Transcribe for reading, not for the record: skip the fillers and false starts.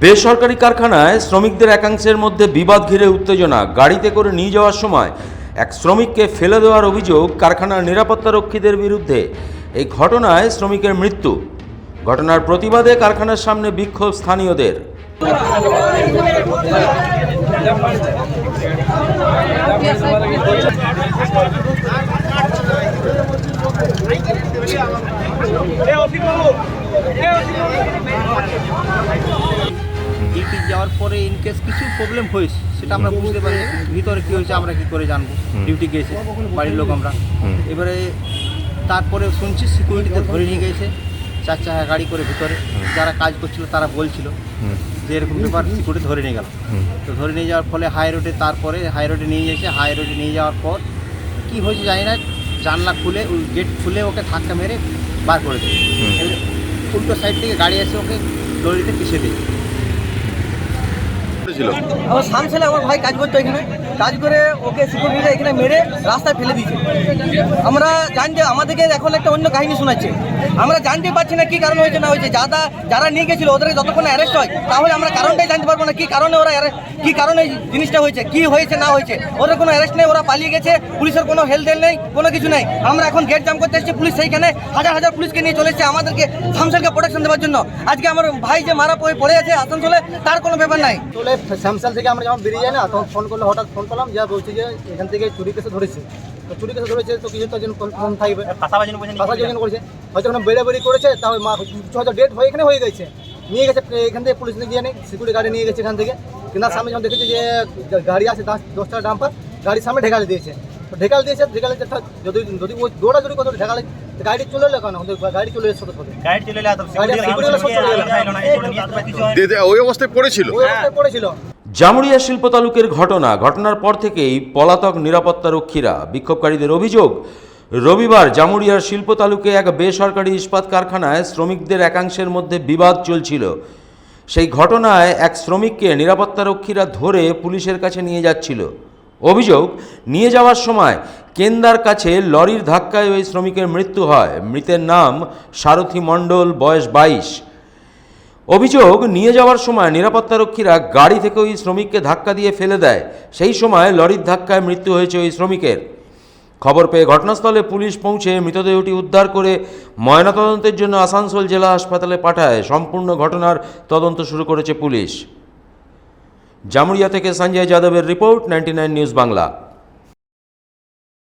বেসরকারি কারখানায় শ্রমিকদের একাংশের মধ্যে বিবাদ ঘিরে উত্তেজনা। গাড়িতে করে নিয়ে যাওয়ার সময় এক শ্রমিককে ফেলে দেওয়ার অভিযোগ কারখানার নিরাপত্তারক্ষীদের বিরুদ্ধে। এই ঘটনায় শ্রমিকের মৃত্যু। ঘটনার প্রতিবাদে কারখানার সামনে বিক্ষোভ স্থানীয়দের। ডিউটি যাওয়ার পরে ইনকেস কিছু প্রবলেম হয়েছে সেটা আমরা বুঝতে পারি, ভিতরে কী হয়েছে আমরা কী করে জানবো? ডিউটি গিয়েছে বাড়ির লোক আমরা। এবারে তারপরে শুনছি সিকিউরিটিতে ধরে নিয়ে গিয়েছে 4 চাকা গাড়ি করে ভিতরে। যারা কাজ করছিল তারা বলছিল যে এরকম ব্যাপার, সিকিউরিটি ধরে নিয়ে গেল। তো ধরে নিয়ে যাওয়ার ফলে হাই রোডে, তারপরে হাই রোডে নিয়ে গেছে। হাই রোডে নিয়ে যাওয়ার পর কী হয়েছে জানি না, জানলা খুলে ওই গেট খুলে ওকে ধাক্কা মেরে বার করে দেয়। উল্টো সাইড থেকে গাড়ি এসে ওকে লরিতে পিছিয়ে দেয়। আমার সামনে আমার ভাই কাজ করতো এখানে, কাজ করে ওকে সিকিউরিটিটা এখানে মেরে রাস্তায় ফেলে দিয়েছে। আমরা জানতে, আমাদেরকে এখন একটা অন্য কাহিনী শোনাচ্ছে, আমরা জানতে পারছি না কী কারণ হয়েছে না হয়েছে। যারা নিয়ে গেছিলো ওদের যতক্ষণ অ্যারেস্ট হয় তাহলে আমরা কারণটাই জানতে পারবো না কী কারণে ওরা কী কারণে জিনিসটা হয়েছে, কী হয়েছে না হয়েছে। ওদের কোনো অ্যারেস্ট নেই, ওরা পালিয়ে গেছে, পুলিশের কোনো হেলদেল নেই, কোনো কিছু নেই। আমরা এখন গেট জাম করতে এসেছি, পুলিশ সেইখানে হাজার হাজার পুলিশকে নিয়ে চলে এসেছে আমাদেরকে শামসালকে প্রোটেকশন দেওয়ার জন্য। আজকে আমার ভাই যে মারা পড়ে আছে আসানসোলে, তার কোনো ব্যাপার নাই। চলে শামসাল থেকে আমরা যখন বেরিয়ে যাই না, তখন ফোন করলে হঠাৎ ফোন করলাম, যা বলছি যে এখান থেকে চুরি কেসে ধরেছে। তো চুরি কেসে ধরেছে তো কিছু তো ফোন থাকবে, পাশাপাশি করেছে হয়তো ওখানে বেড়াবেড়ি করেছে, তাও কিছু হয়তো ডেট হয়ে এখানে হয়ে গেছে, নিয়ে গেছে এখান থেকে পুলিশ নিয়ে গিয়ে নেই, সিকিউরিটি গাড়ি নিয়ে গেছে এখান থেকে। কিন্তু সামনে যখন দেখেছে যে গাড়ি আছে 10 টাকা ডাম্পার, গাড়ির সামনে ঢেকালে দিয়েছে। তো ঢেকাল দিয়েছে, যদি ওই দৌড়াদৌড়ি কত ঢেকালে গাড়ি চলে এলো, কেন গাড়ি চলে এসে গাড়ি চলে এলো, ওই অবস্থায় পড়েছিল। জামুরিয়া শিল্প তালুকের ঘটনার পর থেকেই পলাতক নিরাপত্তারক্ষীরা। বিক্ষোভকারীদের অভিযোগ, রবিবার জামুরিয়ার শিল্প তালুকে এক বেসরকারি ইস্পাত কারখানায় শ্রমিকদের একাংশের মধ্যে বিবাদ চলছিল। সেই ঘটনায় এক শ্রমিককে নিরাপত্তারক্ষীরা ধরে পুলিশের কাছে নিয়ে যাচ্ছিল। অভিযোগ, নিয়ে যাওয়ার সময় কেন্দার কাছে লরির ধাক্কায় ওই শ্রমিকের মৃত্যু হয়। মৃতের নাম সারথী মণ্ডল, বয়স 22। অভিযোগ, নিয়ে যাওয়ার সময় নিরাপত্তারক্ষীরা গাড়ি থেকে ওই শ্রমিককে ধাক্কা দিয়ে ফেলে দেয়। সেই সময় লরির ধাক্কায় মৃত্যু হয়েছে ওই শ্রমিকের। খবর পেয়ে ঘটনাস্থলে পুলিশ পৌঁছে মৃতদেহটি উদ্ধার করে ময়নাতদন্তের জন্য আসানসোল জেলা হাসপাতালে পাঠায়। সম্পূর্ণ ঘটনার তদন্ত শুরু করেছে পুলিশ। জামুরিয়া থেকে সঞ্জয় যাদবের রিপোর্ট, 99 নিউজ বাংলা।